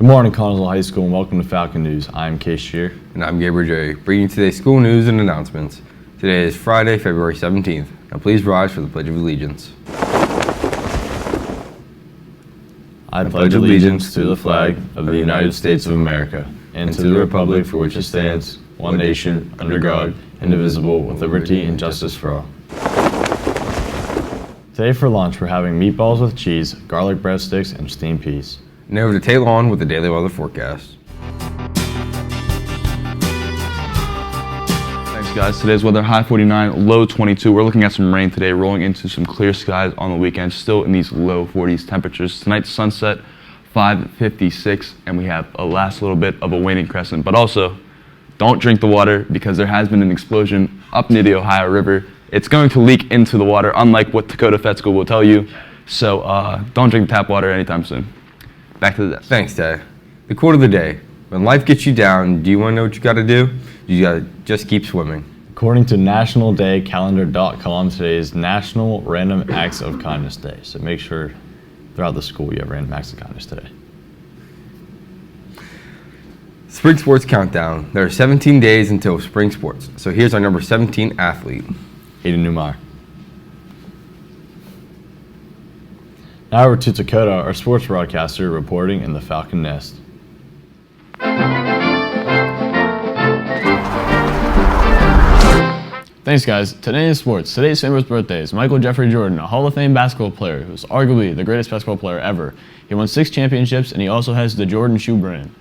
Good morning, Connellsville High School, and welcome to Falcon News. I'm Case Shear. And I'm Gabriel J. Bringing you today's school news and announcements. Today is Friday, February 17th. Now please rise for the Pledge of Allegiance. I pledge allegiance to the flag of the United States of America and to the republic for which it stands, one nation, under God, indivisible, with liberty and justice for all. Today for lunch, we're having meatballs with cheese, garlic breadsticks, and steamed peas. Now over to Taylor with the daily weather forecast. Thanks guys, today's weather high 49, low 22. We're looking at some rain today, rolling into some clear skies on the weekend, still in these low 40s temperatures. Tonight's sunset, 5:56, and we have a last little bit of a waning crescent. But also, don't drink the water because there has been an explosion up near the Ohio River. It's going to leak into the water, unlike what Dakota Vet School will tell you. So don't drink tap water anytime soon. Back to the desk. Thanks, Tay. The quote of the day. When life gets you down, do you want to know what you got to do? You got to just keep swimming. According to nationaldaycalendar.com, today is National Random Acts of Kindness Day. So make sure throughout the school you have random acts of kindness today. Spring sports countdown. There are 17 days until spring sports. So here's our number 17 athlete. Hayden Newmeyer. Now over to Dakota, our sports broadcaster, reporting in the Falcon Nest. Thanks guys. Today in sports, today's famous birthday is Michael Jeffrey Jordan, a Hall of Fame basketball player who's arguably the greatest basketball player ever. He won 6 championships and he also has the Jordan shoe brand.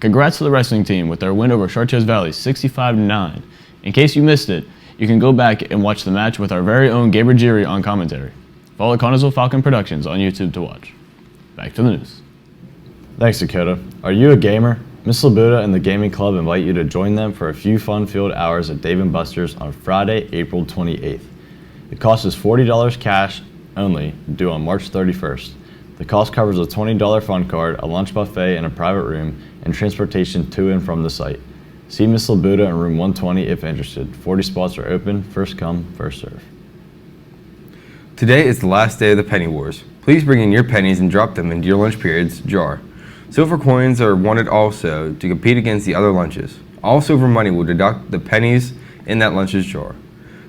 Congrats to the wrestling team with their win over Chartiers Valley 65-9. In case you missed it, you can go back and watch the match with our very own Gabriel Giri on commentary. Follow Connellsville Falcon Productions on YouTube to watch. Back to the news. Thanks, Dakota. Are you a gamer? Miss Labuda and the Gaming Club invite you to join them for a few fun-filled hours at Dave & Buster's on Friday, April 28th. The cost is $40 cash only, due on March 31st. The cost covers a $20 fun card, a lunch buffet in a private room, and transportation to and from the site. See Miss Labuda in room 120 if interested. 40 spots are open, first come, first serve. Today is the last day of the penny wars. Please bring in your pennies and drop them into your lunch period's jar. Silver coins are wanted also to compete against the other lunches. All silver money will deduct the pennies in that lunch's jar.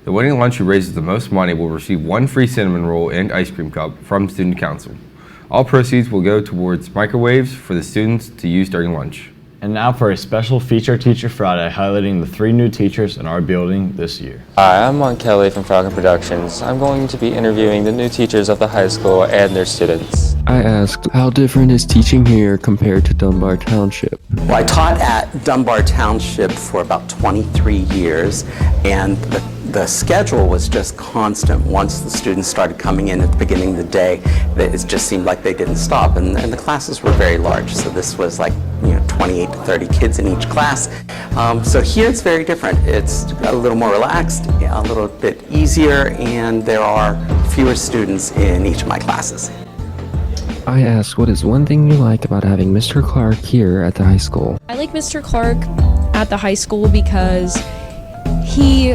The winning lunch who raises the most money will receive 1 free cinnamon roll and ice cream cup from Student Council. All proceeds will go towards microwaves for the students to use during lunch. And now for a special Feature Teacher Friday highlighting the 3 new teachers in our building this year. Hi, I'm Mon Kelly from Falcon Productions. I'm going to be interviewing the new teachers of the high school and their students. I asked, how different is teaching here compared to Dunbar Township? Well, I taught at Dunbar Township for about 23 years, and the schedule was just constant. Once the students started coming in at the beginning of the day, it just seemed like they didn't stop, and the classes were very large. So this was like 28 to 30 kids in each class. So here it's very different. It's a little more relaxed, a little bit easier, and there are fewer students in each of my classes. I asked, what is one thing you like about having Mr. Clark here at the high school? I like Mr. Clark at the high school because he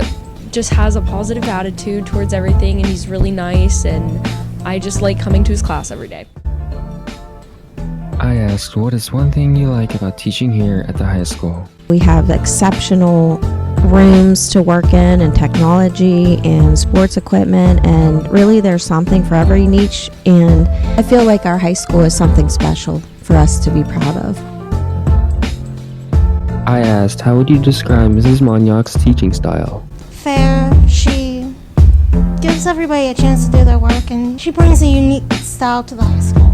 just has a positive attitude towards everything and he's really nice, and I just like coming to his class every day. I asked, what is one thing you like about teaching here at the high school? We have exceptional rooms to work in and technology and sports equipment, and really there's something for every niche, and I feel like our high school is something special for us to be proud of. I asked, how would you describe Mrs. Monyak's teaching style? Fair. She gives everybody a chance to do their work, and she brings a unique style to the high school.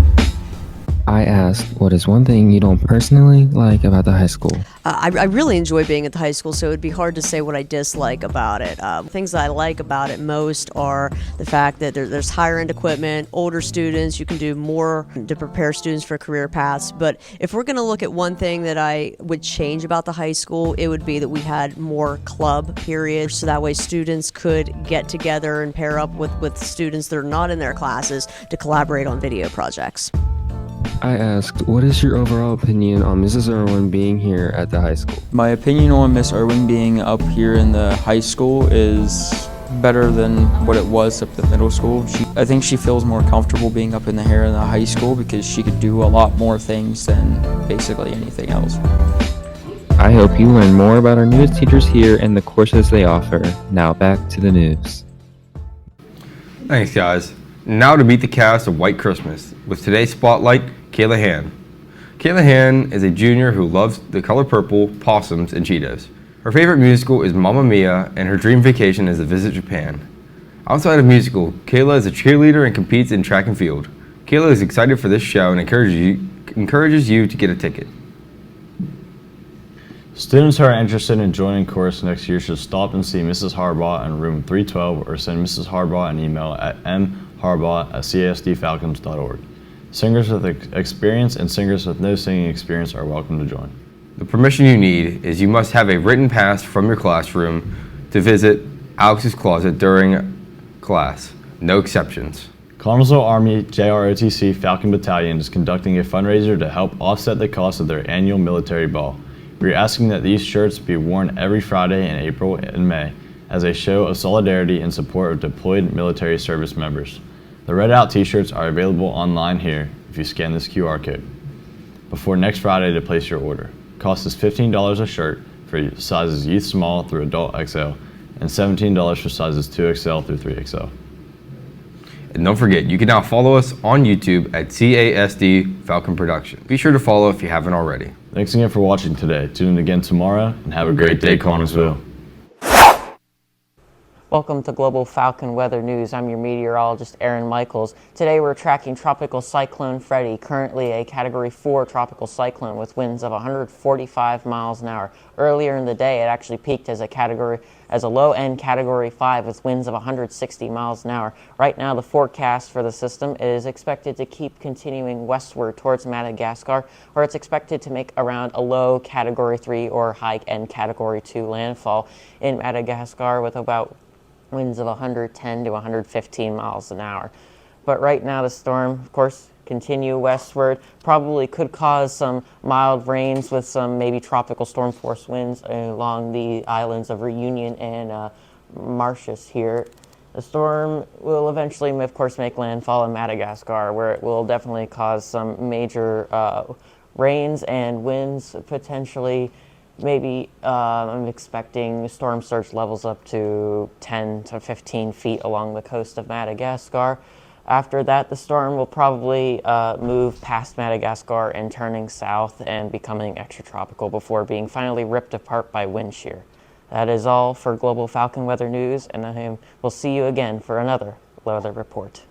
I asked, what is one thing you don't personally like about the high school? I really enjoy being at the high school, so it would be hard to say what I dislike about it. Things that I like about it most are the fact that there's higher end equipment, older students, you can do more to prepare students for career paths. But if we're going to look at one thing that I would change about the high school, it would be that we had more club periods, so that way students could get together and pair up with students that are not in their classes to collaborate on video projects. I asked, what is your overall opinion on Mrs. Irwin being here at the high school? My opinion on Miss Irwin being up here in the high school is better than what it was up at middle school. I think she feels more comfortable being up in the air in the high school because she could do a lot more things than basically anything else. I hope you learn more about our newest teachers here and the courses they offer. Now back to the news. Thanks, guys. Now to meet the cast of White Christmas with today's spotlight, Kayla Han. Kayla Han is a junior who loves the color purple, possums, and Cheetos. Her favorite musical is Mamma Mia, and her dream vacation is to visit Japan. Outside of musical, Kayla is a cheerleader and competes in track and field. Kayla is excited for this show and encourages you to get a ticket. Students who are interested in joining chorus next year should stop and see Mrs. Harbaugh in room 312 or send Mrs. Harbaugh an email at mharbaugh@casdfalcons.org. Singers with experience and singers with no singing experience are welcome to join. The permission you need is you must have a written pass from your classroom to visit Alex's Closet during class. No exceptions. Columbusville Army JROTC Falcon Battalion is conducting a fundraiser to help offset the cost of their annual military ball. We are asking that these shirts be worn every Friday in April and May as a show of solidarity in support of deployed military service members. The Red Out t-shirts are available online here if you scan this QR code before next Friday to place your order. Cost is $15 a shirt for sizes youth small through adult XL and $17 for sizes 2XL through 3XL. And don't forget, you can now follow us on YouTube at CASD Falcon Production. Be sure to follow if you haven't already. Thanks again for watching today. Tune in again tomorrow and have a great day, Columbusville. Welcome to Global Falcon Weather News. I'm your meteorologist, Aaron Michaels. Today we're tracking Tropical Cyclone Freddy, currently a Category 4 tropical cyclone with winds of 145 miles an hour. Earlier in the day, it actually peaked as a low-end Category 5 with winds of 160 miles an hour. Right now, the forecast for the system is expected to keep continuing westward towards Madagascar, where it's expected to make around a low Category 3 or high-end Category 2 landfall in Madagascar with about winds of 110 to 115 miles an hour. But right now the storm, of course, continue westward, probably could cause some mild rains with some maybe tropical storm force winds along the islands of Reunion and Mauritius here. The storm will eventually, of course, make landfall in Madagascar, where it will definitely cause some major rains and winds, potentially. Maybe I'm expecting storm surge levels up to 10 to 15 feet along the coast of Madagascar. After that, the storm will probably move past Madagascar and turning south and becoming extratropical before being finally ripped apart by wind shear. That is all for Global Falcon Weather News, and we'll see you again for another weather report.